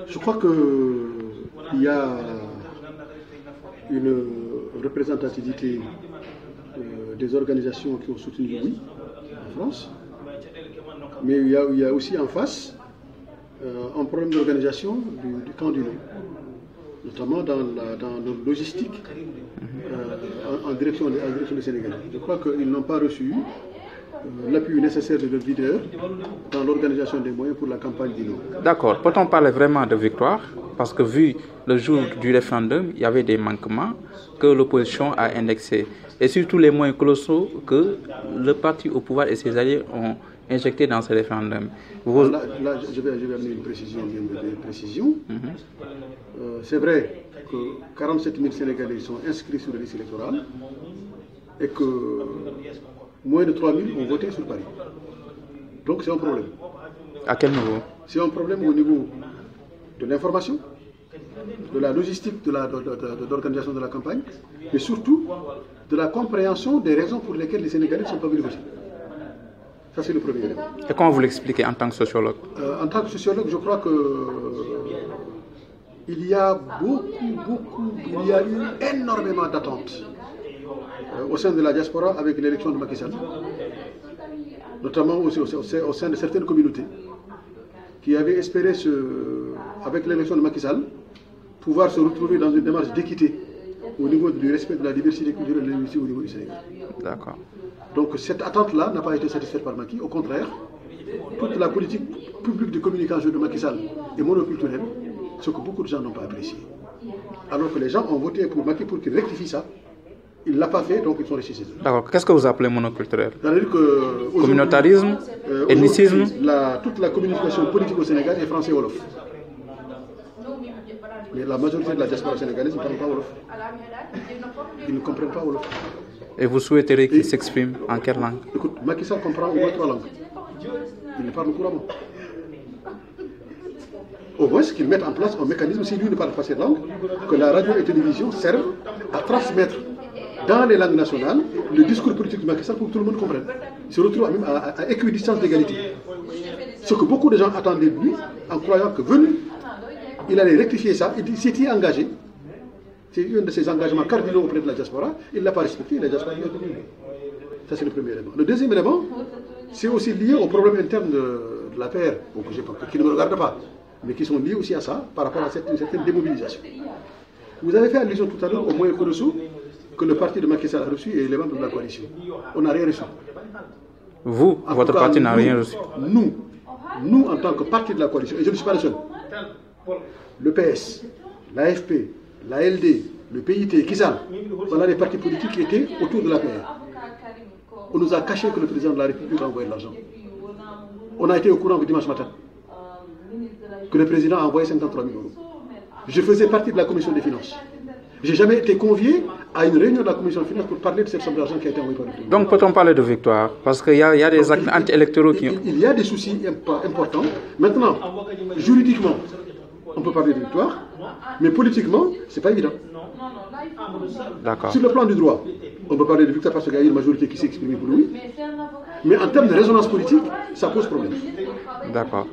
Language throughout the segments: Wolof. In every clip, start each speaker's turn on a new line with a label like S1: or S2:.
S1: Je crois qu'il y a une représentativité des organisations qui ont soutenu le oui en France, mais il y a aussi en face un problème d'organisation du camp du non, notamment dans notre logistique en direction des Sénégalais. Je crois qu'ils n'ont pas reçu l'appui nécessaire de leur leader dans l'organisation des moyens pour la campagne du non.
S2: D'accord. Peut-on parler vraiment de victoire? Parce que vu le jour du référendum, il y avait des manquements que l'opposition a indexés. Et surtout les moyens colossaux que le parti au pouvoir et ses alliés ont injectés dans ce référendum.
S1: Là, je vais amener une précision. C'est vrai que 47 000 Sénégalais sont inscrits sur la liste électorale et que moins de 3 000 ont voté sur Paris. Donc c'est un problème.
S2: À quel niveau?
S1: C'est un problème au niveau de l'information, de la logistique de l'organisation de la campagne, mais surtout de la compréhension des raisons pour lesquelles les Sénégalais ne sont pas venus voter. Ça, c'est le premier élément.
S2: Et comment vous l'expliquez en tant que sociologue?
S1: En tant que sociologue, je crois que il y a eu énormément d'attentes au sein de la diaspora avec l'élection de Macky Sall, notamment aussi au sein de certaines communautés qui avaient espéré, avec l'élection de Macky Sall, pouvoir se retrouver dans une démarche d'équité au niveau du respect de la diversité culturelle et linguistique au niveau du Sénégal.
S2: D'accord.
S1: Donc cette attente-là n'a pas été satisfaite par Macky. Au contraire, toute la politique publique de communication de Macky Sall est monoculturelle, ce que beaucoup de gens n'ont pas apprécié. Alors que les gens ont voté pour Macky pour qu'il rectifie ça. Il ne l'a pas fait, donc ils sont restés chez eux.
S2: D'accord. Qu'est-ce que vous appelez monoculturel?
S1: C'est-à-dire que
S2: communautarisme, ethnicisme.
S1: Toute la communication politique au Sénégal est français-wolof. Mais la majorité de la diaspora sénégalaise ne parle pas wolof. Ils ne comprennent pas wolof.
S2: Et vous souhaiteriez qu'il s'exprime en quelle langue?
S1: Écoute, Macky Sall comprend au moins 3 langues. Il ne parle couramment. Au moins qu'ils mettent en place un mécanisme, si lui ne parle pas cette langue, que la radio et la télévision servent à transmettre dans les langues nationales le discours politique de Macky Sall pour que tout le monde comprenne. Il se retrouve même à équidistance d'égalité. Ce que beaucoup de gens attendaient de lui, en croyant que venu, il allait rectifier ça, il s'était engagé. C'est un de ses engagements cardinaux auprès de la diaspora. Il ne l'a pas respecté, la diaspora l'a tenu. Ça, c'est le premier élément. Le deuxième élément, c'est aussi lié aux problèmes internes de l'APR, qui ne me regardent pas, mais qui sont liés aussi à ça, par rapport à une certaine démobilisation. Vous avez fait allusion tout à l'heure au moyen colossaux que le parti de Macky Sall a reçu et les membres de la coalition. On n'a rien reçu.
S2: Vous, votre parti n'a rien reçu?
S1: Nous, en tant que parti de la coalition, et je ne suis pas le seul, le PS, l'AFP, l'ALD, le PIT, Kizal, voilà les partis politiques qui étaient autour de l'APR. On nous a caché que le président de la République a envoyé de l'argent. On a été au courant dimanche matin que le président a envoyé 53 000 euros. Je faisais partie de la commission des finances. Je n'ai jamais été convié à une réunion de la commission des finances pour parler de cette somme d'argent qui a été envoyée par le président.
S2: Donc peut-on parler de victoire? Parce qu'il y a des actes anti-électoraux qui...
S1: Il y a des soucis importants. Maintenant, juridiquement, on peut parler de victoire, mais politiquement, ce n'est pas évident.
S2: D'accord.
S1: Sur le plan du droit, on peut parler de victoire parce qu'il y a une majorité qui s'est exprimée pour lui, mais en termes de résonance politique, ça pose problème.
S2: D'accord.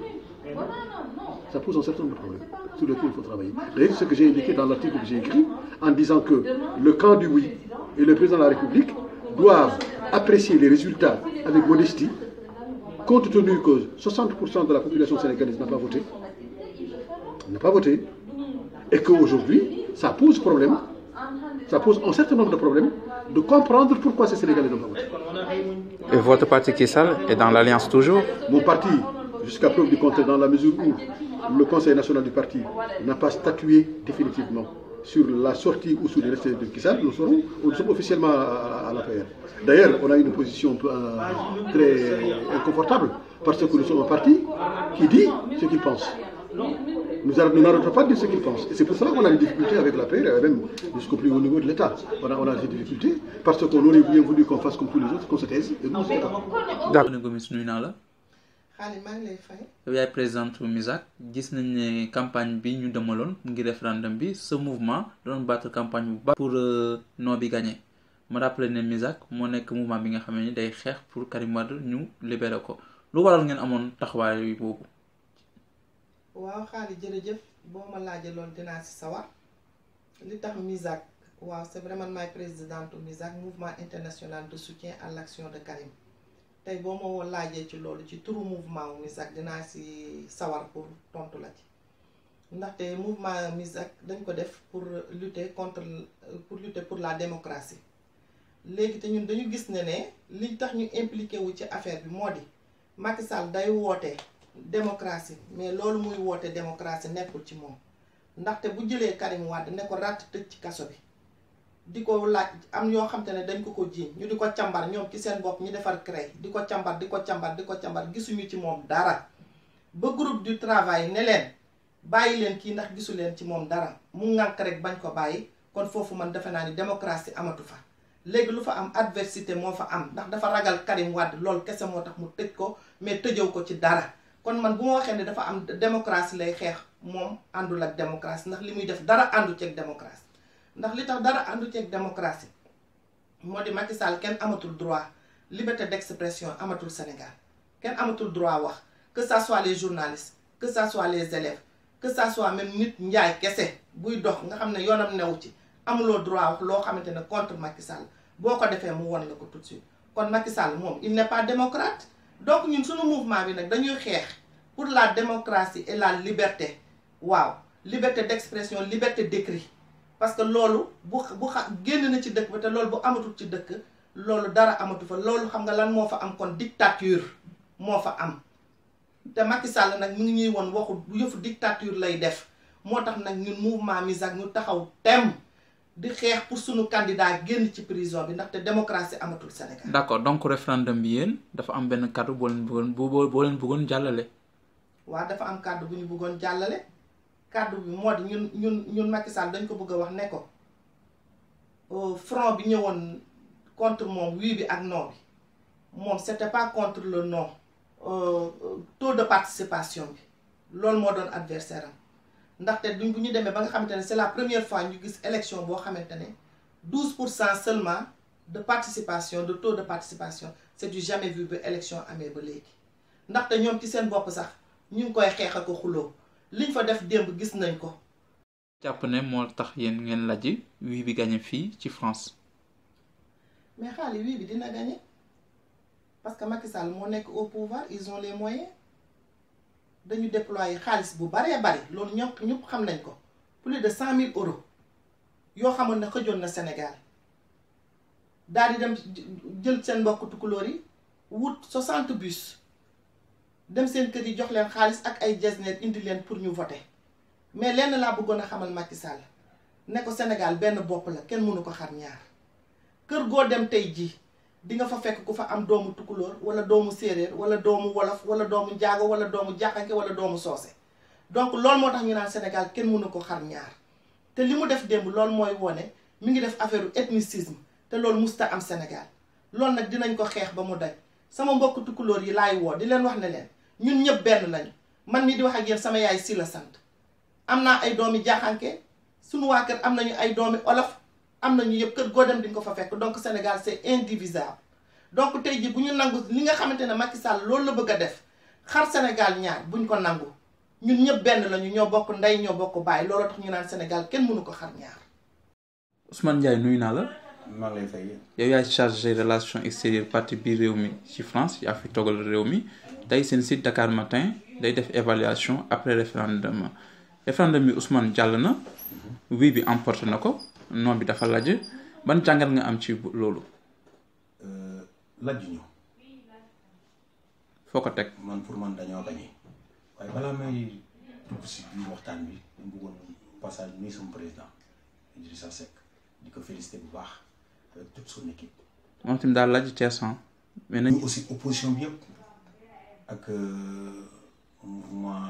S1: Ça pose un certain nombre de problèmes sur lesquels il faut travailler. D'ailleurs, ce que j'ai indiqué dans l'article que j'ai écrit, en disant que le camp du oui et le président de la République doivent apprécier les résultats avec modestie, compte tenu que 60% de la population sénégalaise n'a pas voté, et qu'aujourd'hui, ça pose problème, ça pose un certain nombre de problèmes de comprendre pourquoi ces Sénégalais n'ont pas voté.
S2: Et votre parti Kissal est dans l'alliance toujours?
S1: Mon parti, jusqu'à preuve du contraire, dans la mesure où le Conseil national du parti n'a pas statué définitivement sur la sortie ou sur le reste de Kissal, nous sommes officiellement à l'APR. D'ailleurs, on a une position très inconfortable parce que nous sommes un parti qui dit ce qu'il pense. Nous n'arrêtons pas de dire ce qu'ils pensent. Et c'est pour cela qu'on a des difficultés avec la paix, même jusqu'au plus haut niveau de l'État. On a des difficultés parce qu'on aurait bien voulu qu'on fasse comme tous les autres, qu'on se taise. Et nous, c'est pas.
S2: D'accord. Gomis nuyu naa la. yow yaay présidente MISAC gis nañ ne campagne bi ñu demaloon ngir référendum bi ce mouvement doon battre campagne bu baax pour non bi gagné ma rappelé ne MISAC moo nekk mouvement bi nga xam ne day xeex pour Karim Wade ñu libéré ko lu waral ngeen amoon taxawaay boobu.
S3: waaw xaali jërëjëf boo ma laajee loolu dinaa si sawar li tax MISAC waaw c'est vraiment maay présidente MISAC mouvement international de soutien à l'action de Karim tey boo ma woo laajee ci loolu ci turu mouvement wu MISAC dinaa si sawar pour tontu la ci ndaxte mouvement MISAC dañ ko def pour lutter pour la démocratie léegi te ñun dañu gis ne li tax ñu impliqué wu ci affaire bi moo di Macky Sall day woote démocratie mais loolu muy woote démocratie nekkul ci moom ndaxte bu jëlee Karim Wade ne ko ràtt tëj ci kaso bi di ko laaj am yoo xam te ne dañ ko jiiñ ñu di ko càmbar ñoom ci seen bopp ñu defar CREI di ko càmbar gisuñu ci moom dara ba groupe du travail ne leen bàyyi leen kii ndax gisu leen ci moom dara mu ŋànk rek bañ ko bàyyi kon foofu man defe naa ni démocratie amatu fa léegi lu fa am adversité moo fa am ndax dafa ragal Karim Wade loolu kese moo tax mu tëj ko mais tëjëw ko ci dara kon man bu ma waxee ne dafa am démocratie lay xeex moom àndul ak démocratie ndax li muy def dara àndu ceeg démocratie ndax li tax dara àndu ceeg démocratie moo di Macky Sall kenn amatul droit liberté d'expression amatul Sénégal kenn amatul droit wax que ça soit les journalistes que ça soit les élèves que ça soit même nit njaay kese buy dox nga xam ne yoonam newu ci amuloo droit wax loo xamante ne contre Macky Sall boo ko defee mu won la ko tout de suite kon Macky Sall moom il n'est pas démocrate donc ñun suñu mouvement bi nag dañuy xeex pour la démocratie et la liberté waaw liberté d'expression liberté d'écrit parce que loolu bu génn na ci dëkk ba te loolu bu amatul ci dëkk loolu dara amatu fa loolu xam nga lan moo fa am kon dictature moo fa am te Macky Sall nag mu ngi ñuy woon waxu yëfu dictature lay def moo tax nag ñun mouvement MISAC ñu taxaw tem di xeex pour sunu candidat génn ci prison bi ndaxte démocratie amatul Sénégal. d'accord
S2: donc référendum bi yéen dafa am benn kàddu boo leen bëggoon jàllale.
S3: waaw dafa am kàddu bu ñu bëggoon jàllale kàddu bi moo di ñun Macky Sall dañ ko bëgg a wax ne ko front bi ñëwoon contre moom oui bi ak non bi moom c'était pas contre le non taux de participation bi loolu moo doon adversaire am ndaxte bu ñu demee ba nga xamante ne c'est la première fois ñu gis élection boo xamante ne 12% seulement de participation de taux de participation c'est du jamais vu ba élection amee ba léegi ndaxte ñoom ci seen bopp sax ñu ngi koy xeex ak ko xuloo liñ fa def démb gis nañ ko.
S2: jàpp ne moo tax yéen ngeen laaj oui bi gagné fii ci France.
S3: mais xaalis oui bi dina gagné parce que Macky Sall moo nekk au pouvoir ils ont les moyens dañu déployer xaalis bu baree bari loolu ñëpp xam nañ ko plus de 100 000 euros yoo xamoon ne xëjoon na Sénégal daal di dem jël seen mbokk tukulóor yi wut 60 bus. dem seen kër yi jox leen xaalis ak ay jesner indi leen pour ñu voter mais lenn laa bëggoon a xamal Macky Sall ne ko Sénégal benn bopp la kenn mënu ko xar ñaar kër goo dem tey ji di nga fa fekk ku fa am doomu tukulóor wala doomu séeréer wala doomu wolof wala doomu njaago wala doomu jaxanke wala doomu soose donc loolu moo tax ñu naan Sénégal kenn mënu ko xar ñaar te li mu def démb loolu mooy wone mi ngi def affaire ethnicisme te loolu musta am Sénégal loolu nag dinañ ko xeex ba mu daj sama mbokk tukulóor yi laay woo di leen wax ne leen ñun ñëpp benn lañu man mi di wax ak yéen sama yaay si la sant am naa ay doomi jaaxanke suñu waa kër am nañu ay doomi olof am nañu yëpp kër goo dem di nga ko fa fekk donc Sénégal c'est indivisable donc tey ji bu ñu nangu li nga xamante ne Macky Sall loolu la bëgg a def xar Sénégal ñaar buñ ko nangu ñun ñëpp benn lañu ñoo bokk ndey ñoo bokk baay loolu tax ñu naan Sénégal kenn mënu ko xar ñaar.
S2: Ousmane Ndiaye nuyu naa la.
S4: maa ngi lay fay.
S2: yow yaay chargé relations extérieures parti bi réew mi ci France yaa fi toggal réew mi tey seen site Dakar Matin day def évaluation après référendum bi Ousmane jàll na oui bi emporté na ko non bi dafa laaj ban jàngat nga am ci loolu.
S4: laaj ñu.
S2: foo ko teg.
S4: man pour man dañoo gagné waaye balaa may dugg si biir waxtaan bi ñu bëggoon passage nuyu sama président Idrissa Seck di ko féliciter bu baax avec toute son équipe.
S2: moom tamit daal laaj Thiès mais nañ
S4: aussi opposition bi yëpp ak mouvement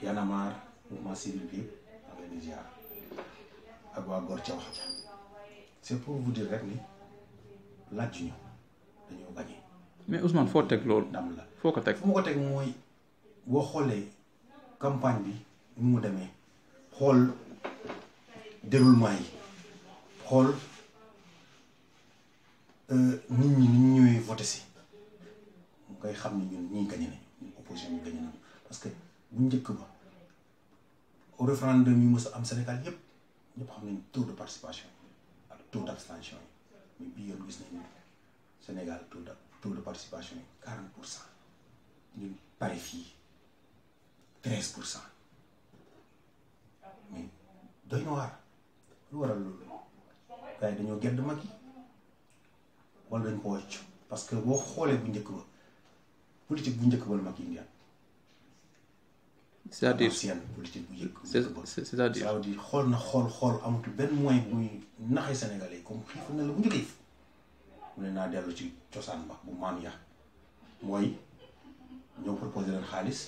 S4: Y'en a marre mouvement civil bi yëpp ak leen di ziar ak waa Gor Thiaw c'est pour vous dire rek ni laaj ñu dañoo gagné.
S2: mais Ousmane foo teg loolu.
S4: ndam la
S2: foo ko teg.
S4: fu ma ko teg mooy boo xoolee campagne bi ni mu demee xool déroulement yi xool nit ñi ni ñu ñëwee voté si ngay xam ne ñun ñii gagné nañu ñun opposition bi gagné nañu parce que bu njëkk ba au référendum yi mës a am Sénégal yëpp ñëpp xam nañ taux de participation ak taux d'abstention yi mais bii yoon gis nañ Sénégal taux de participation yi 40%. ñu pare fii 13%. mais doy na waar lu waral loolu gars yi dañoo gedd Macky wala dañ ko wàcc parce que boo xoolee bu njëkk ba politique bu njëkk ba la Macky indiwaat.
S2: c'est-à-dire
S4: ancienne politique bu njëkk.
S2: c'est-à-dire
S4: ça veut dire xool na xool amatul benn moyen bu muy naxee Sénégalais comme xiif na la bu njëkk xiif mu ne naa dellu ci cosaan ba bu maam ya mooy ñoo proposé leen xaalis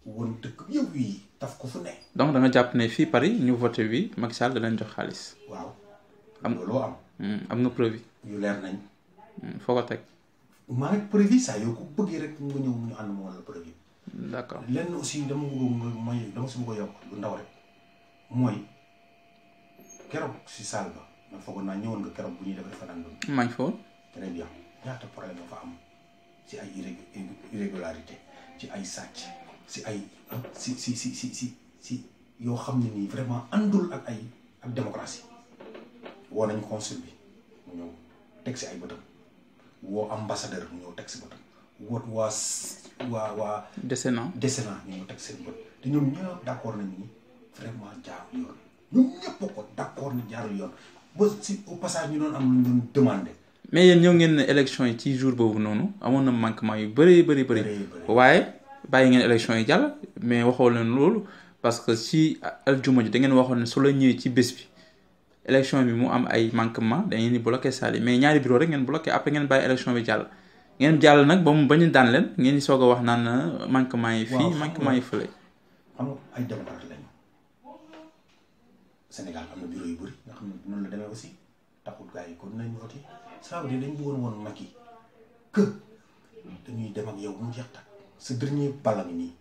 S4: woon dëkk yëpp yi taf ko fu ne.
S2: donc da nga jàpp ne fii Paris ñu voté bi Macky Sall da leen jox xaalis.
S4: waaw looloo am.
S2: am nga preuve
S4: yu leer nañ.
S2: foo ko teg.
S4: maa ngi preuve saa yoo ko bëggee rek nga ñëw ñu ànd ma wala preuve.
S2: d'accord
S4: lenn aussi dama si bëgg a yokk lu ndaw rek mooy keroog si salle ba man foogoon naa ñëwoon nga keroog bu ñuy def référendum.
S2: maa ngi fa woon.
S4: très bien ñaata problème dafa am ci ay irrégularité ci ay sàcc si ay si yoo xam ne nii vraiment àndul ak démocratie. woo nañ consul bi mu ñëw teg si ay bëtam woo ambassadeur mu ñëw teg si bëtam woot waa
S2: décennant
S4: ñu ñëw teg seen bët te ñoom ñëpp d'accord nañ ni vraiment jaarul yoon ñoom ñëpp ko d'accord ni jaarul yoon ba si au passage ñu doon am lu ñu doon demandé.
S2: mais yéen ñëw ngeen ne élection yi ci jour boobu noonu amoon na manquement yu bëri waaye bàyyi ngeen élection yi jàll mais waxoo leen loolu parce que ci aljuma ji da ngeen waxoon ne su la ñëwee ci bés bi élection bi mu am ay manquement da ngeen di bloqué salle mais ñaari bureau rek ngeen bloqué après ngeen bàyyi élection bi jàll ngeen jàll nag ba mu bañu daan leen ngeen di soog a wax naan manquement yi fii manquement yi fële.
S4: xam nga ay démocrate lañu Sénégal am na bureau yu bëri nga xam ne noonu la demee aussi taxul gars yi kon nañ voté ça veut dire dañ bëggoon woon Macky que dañuy dem ak yow mu jeex tàkk sa dernier bala ngi nii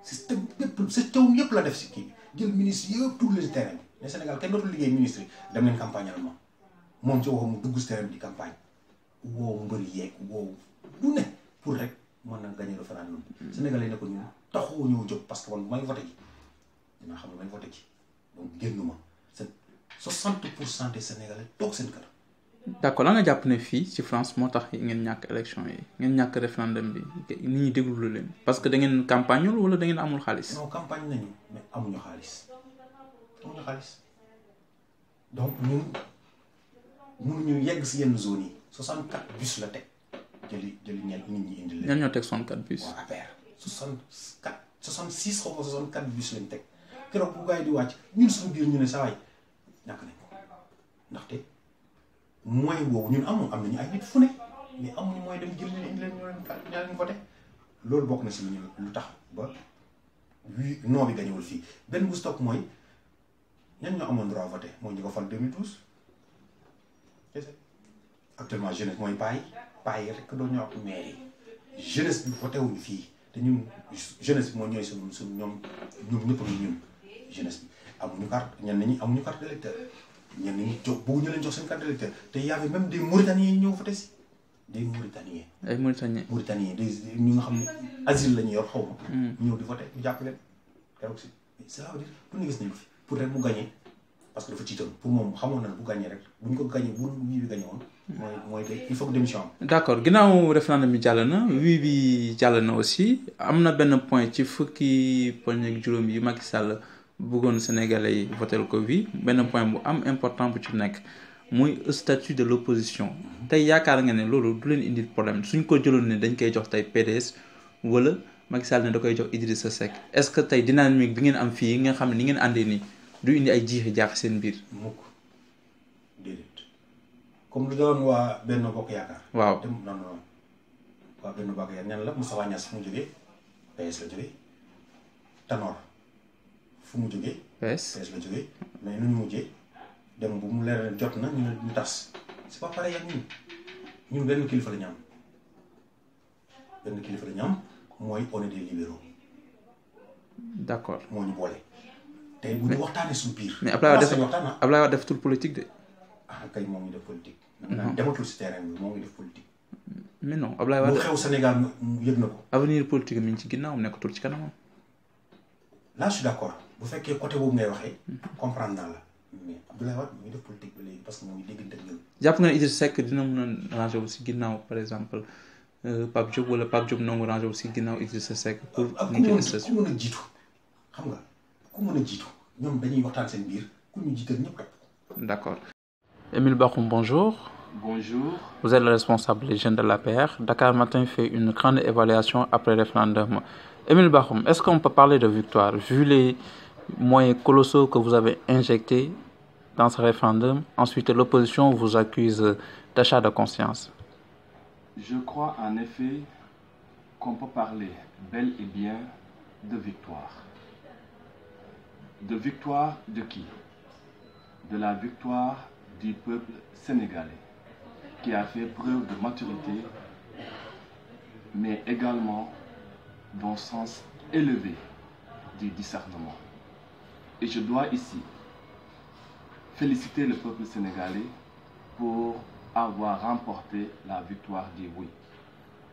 S4: système yëpp la def si kii bi jël ministre yëpp tout le terrain bi mais Sénégal kenn dootul liggéey ministre yi dem nañ campagne allemand moom ci waxam mu dugg si terrain bi di campagne woow mbëri yeeg woow du ne pour rek mën na gagner référendum Sénégalais ne ko ñun taxoo ñëw jóg parce que man bu may voté ji dinaa xam ne may voté ji donc génnuma c'est 60% des Sénégalais toog seen kër.
S2: d'accord la nga jàpp ne fii ci France moo tax ngeen ñàkk élection yi ngeen ñàkk référendum bi nit ñi déglu leen parce que da ngeen campagne wala da ngeen amul xaalis.
S4: non campagne nañu mais amuñu xaalis donc ñun mënuñu yegg si yenn zones yi 64 bus la teg jëli ñenn nit ñi indi leen.
S2: ñan ñoo teg 64 bus.
S4: waaw APR 66 xaw ma 64 bus lañ teg keroog bu gars yi di wàcc ñun suñu biir ñu ne saa waay ñàkk nañ ko ndaxte. moyen boobu ñun am nañu ay nit fu ne mais amuñu moyen dem jël leen indi leen ñoo leen voté loolu bokk na si lu tax ba non bi gañewul fii benn bu stop mooy ñan ñoo amoon droit voté mooy ñu ko fal 2012 actuellement jeunesse mooy paa yi rek doon ñoo ak maire yi jeunesse bi voté wuñu fii te ñun jeunesse bi moo ñooy suñu ñoom ñëpp ak ñun jeunesse bi amuñu carte ñenn ñi amuñu carte d'électeur ñenn ñi jox boobu ñu leen jox seen carte d'électeur te y avait même des Mauritaniens ñëw fa si des Mauritaniens.
S2: ay
S4: Mauritaniens des ñu nga xam ne asile la ñu yor xaw ma. ñëw di voté ñu jàpp leen keroog si cela veut dire lu ñu gis nañ ko fi pour rek mu gagné parce que dafa tiitoon pour moom xamoon na bu gagné rek bu ñu ko gagné bu wii bi gagné woon. mooy il faut que démission am.
S2: d'accord ginnaaw référendum bi jàll na wii bi jàll na aussi am na benn point ci fukki poñ ak juróom yi Macky Sall. bëggoon Sénégalais yi votel ko bi benn point bu am important bu ci nekk muy statut de l'opposition tey yaakaar nga ne loolu du leen indil problème suñ ko jëloon ne dañ koy jox tey PDS wala Macky Sall ne da koy jox Idrissa Seck est-ce que tey dynamique bi ngeen am fii nga xam ne ni ngeen àndee nii du indi ay jiixi jaax seen biir.
S4: mukk déedéet comme lu doon waa benn bokk yaakaar.
S2: waaw
S4: dem non waa benn bokk yaakaar ñan la Moustapha Niasse fu mu jógee PS la jógee Tanor fu mu jógee. PS la jógee mais nu ñu mujjee dem bu mu leer jot na ñu tas c'est pas pareil ak ñun benn kilifa la ñu am mooy on est des libéraux.
S2: d'accord
S4: moo ñu boole. tey bu ñu waxtaanee suñu biir.
S2: mais Abdoulaye Wade defatul politique de.
S4: ah kay moo ngi def politique. non dematul si terrain bi moo ngi def politique.
S2: mais non Abdoulaye Wade
S4: bu xew Sénégal mu yëg na ko.
S2: avenir politique mi ngi ci ginnaawam nekkatul ci kanamam.
S4: là je suis d'accord bu fekkee côté boobu ngay waxee comprendre naa la mais Abdoulaye Wade mu ngi def politique ba léegi parce que moom dégg dëgg ñun.
S2: jàpp nga ne Idrissa Seck dina mën a rangé wu si ginnaaw par exemple Pape Diop wala Pape Diop nangu rangé wu si ginnaaw Idrissa Seck pour mu jël station.
S4: ku mën a jiitu xam nga ku mën a jiitu ñoom dañuy waxtaan seen biir ku ñu jiital ñëpp topp.
S2: D'accord. Émile Bakhoum, bonjour.
S5: Bonjour.
S2: Vous êtes le responsable des jeunes de l'APR. Dakar Matin fait une grande évaluation après le référendum. Émile Bakhoum, est-ce qu'on peut parler de victoire vu les moyens colossaux que vous avez injectés dans ce référendum? Ensuite, l'opposition vous accuse d'achat de conscience.
S5: Je crois en effet qu'on peut parler bel et bien de victoire. De victoire de qui? De la victoire du peuple sénégalais qui a fait preuve de maturité, mais également d'un sens élevé du discernement. Et je dois ici féliciter le peuple sénégalais pour avoir remporté la victoire du oui.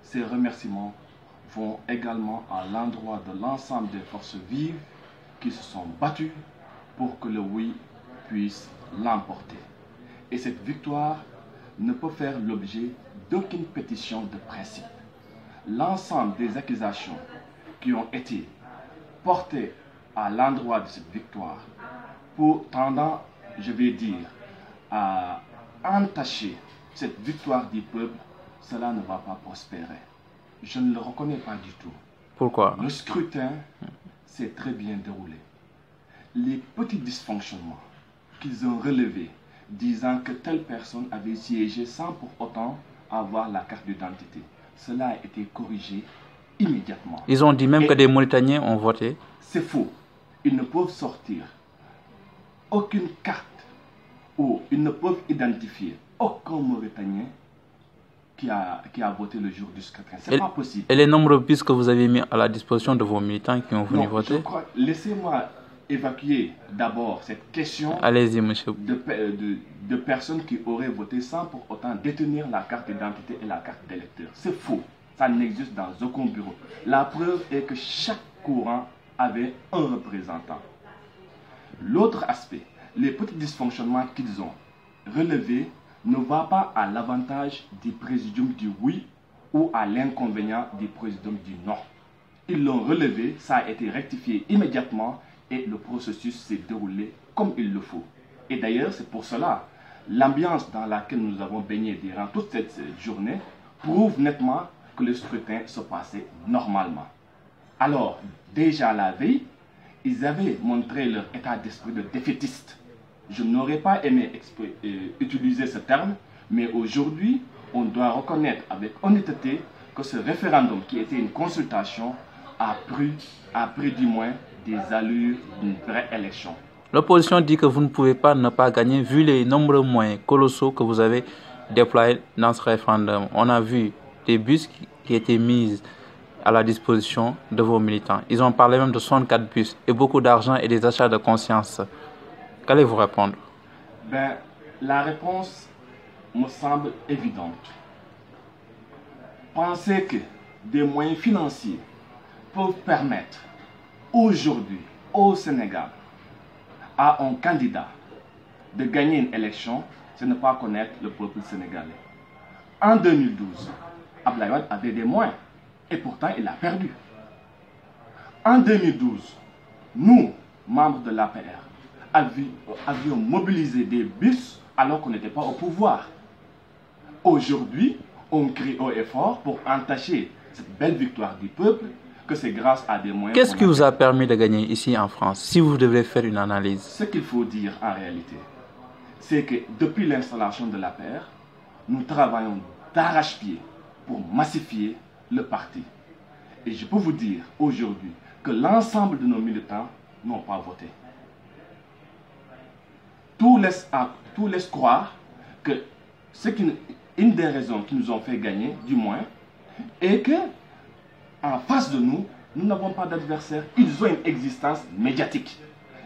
S5: Ces remerciements vont également à l'endroit de l'ensemble des forces vives qui se sont battues pour que le oui puisse l'emporter. Et cette victoire ne peut faire l'objet d'aucune pétition de principe. L'ensemble des accusations qui ont été portées à l'endroit de cette victoire, pour tendant, je vais dire, à entacher cette victoire du peuple, cela ne va pas prospérer. Je ne le reconnais pas du tout.
S2: Pourquoi?
S5: Le scrutin s'est très bien déroulé. Les petits dysfonctionnements qu'ils ont relevés, disant que telle personne avait siégé sans pour autant avoir la carte d'identité, cela a été corrigé immédiatement.
S2: Ils ont dit même que des Mauritaniens ont voté.
S5: C'est faux. Ils ne peuvent sortir aucune carte ou ils ne peuvent identifier aucun Mauritanien qui a voté le jour du scrutin. C'est pas possible.
S2: Et les nombreux bus que vous avez mis à la disposition de vos militants qui ont venu voter?
S5: Laissez-moi évacuer d'abord cette question.
S2: Allez-y, monsieur.
S5: De personnes qui auraient voté sans pour autant détenir la carte d'identité et la carte d'électeur. C'est faux. Ça n'existe dans aucun bureau. La preuve est que chaque courant avait un représentant. L'autre aspect, les petits dysfonctionnements qu'ils ont relevés ne va pas à l'avantage du présidium du oui ou à l'inconvénient du présidium du non. Ils l'ont relevé, ça a été rectifié immédiatement et le processus s'est déroulé comme il le faut. Et d'ailleurs, c'est pour cela, l'ambiance dans laquelle nous avons baigné durant toute cette journée prouve nettement que le scrutin se passait normalement. Alors, déjà la veille, ils avaient montré leur état d'esprit de défaitiste. Je n'aurais pas aimé utiliser ce terme, mais aujourd'hui, on doit reconnaître avec honnêteté que ce référendum, qui était une consultation, a pris du moins des allures d'une vraie élection.
S2: L'opposition dit que vous ne pouvez pas ne pas gagner vu les nombreux moyens colossaux que vous avez déployés dans ce référendum. On a vu des bus qui étaient mis à la disposition de vos militants. Ils ont parlé même de 64 bus et beaucoup d'argent et des achats de conscience. Qu'allez-vous répondre?
S5: La réponse me semble évidente. Pensez que des moyens financiers peuvent permettre aujourd'hui au Sénégal à un candidat de gagner une élection, ce n'est pas connaître le peuple sénégalais. En 2012, Abdoulaye Wade avait des moyens et pourtant il a perdu. En 2012, nous, membres de l'APR, avions mobilisé des bus alors qu'on n'était pas au pouvoir. Aujourd'hui, on crie haut et fort pour entacher cette belle victoire du peuple, que c'est grâce à des moyens...
S2: Qu'est-ce qui vous a permis de gagner ici en France, si vous devez faire une analyse?
S5: Ce qu'il faut dire en réalité, c'est que depuis l'installation de l'APR, nous travaillons d'arrache-pied pour massifier le parti. Et je peux vous dire aujourd'hui que l'ensemble de nos militants n'ont pas voté. Tout laisse croire que une des raisons qui nous ont fait gagner, du moins, est que en face de nous, nous n'avons pas d'adversaires. Ils ont une existence médiatique.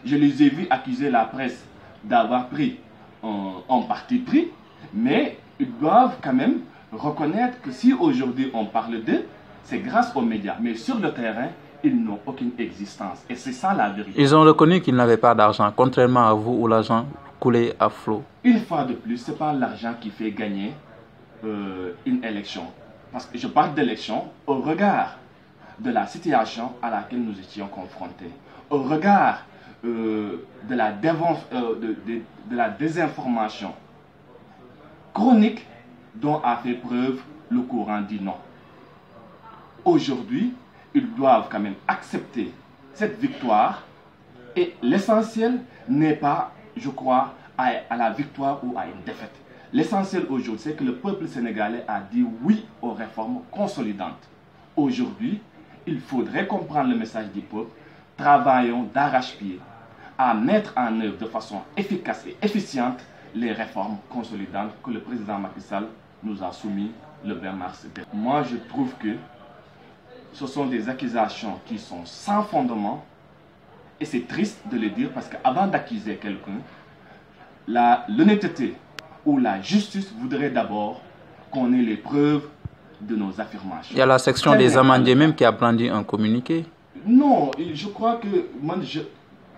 S5: Je les ai vus accuser la presse d'avoir pris un parti pris, mais ils doivent quand même reconnaître que si aujourd'hui on parle d'eux, c'est grâce aux médias. Mais sur le terrain, ils n'ont aucune existence. Et c'est ça la vérité.
S2: Ils ont reconnu qu'ils n'avaient pas d'argent, contrairement à vous où l'argent coulait à flot.
S5: Une fois de plus, ce n'est pas l'argent qui fait gagner une élection. Parce que je parle d'élection au regard de la situation à laquelle nous étions confrontés, au regard de la désinformation chronique dont a fait preuve le courant dit non. Aujourd'hui, ils doivent quand même accepter cette victoire et l'essentiel n'est pas, je crois, à la victoire ou à une défaite. L'essentiel aujourd'hui, c'est que le peuple sénégalais a dit oui aux réformes consolidantes. Aujourd'hui, il faudrait comprendre le message du peuple. Travaillons d'arrache-pied à mettre en œuvre de façon efficace et efficiente les réformes consolidantes que le président Macky Sall nous a soumis le 20 mars dernier. Moi, je trouve que ce sont des accusations qui sont sans fondement et c'est triste de le dire parce qu'avant d'accuser quelqu'un, l'honnêteté ou la justice voudrait d'abord qu'on ait les preuves de nos affirmations.
S2: Il y a la section des amandiers même qui a brandi un communiqué.
S5: Non, je crois que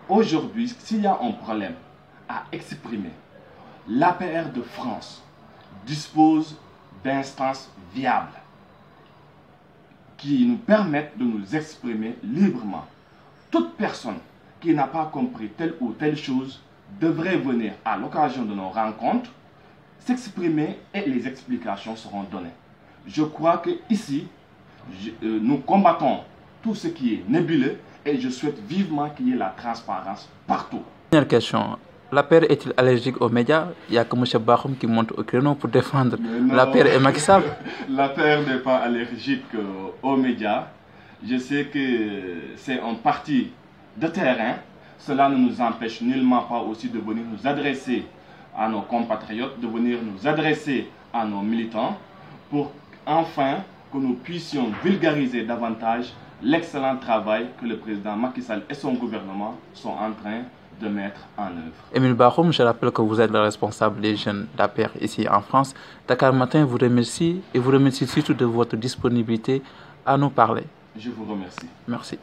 S5: aujourd'hui, s'il y a un problème à exprimer, l'APR de France dispose d'instances viables qui nous permettent de nous exprimer librement. Toute personne qui n'a pas compris telle ou telle chose devrait venir à l'occasion de nos rencontres, s'exprimer et les explications seront données. Je crois que ici, nous combattons tout ce qui est nébuleux et je souhaite vivement qu'il y ait la transparence partout.
S2: Dernière question. L'APR est-il allergique aux médias? Il n'y a que M. Bakhoum qui monte au créneau pour défendre l'APR et Macky Sall.
S5: L'APR n'est pas allergique aux médias. Je sais que c'est un parti de terrain. Cela ne nous empêche nullement pas aussi de venir nous adresser à nos compatriotes, de venir nous adresser à nos militants pour enfin que nous puissions vulgariser davantage l'excellent travail que le président Macky Sall et son gouvernement sont en train de mettre en œuvre.
S2: Émile Bakhoum, je rappelle que vous êtes le responsable des jeunes d'APR ici en France. Dakar Matin vous remercie et vous remercie surtout de votre disponibilité à nous parler.
S5: Je vous remercie.
S2: Merci.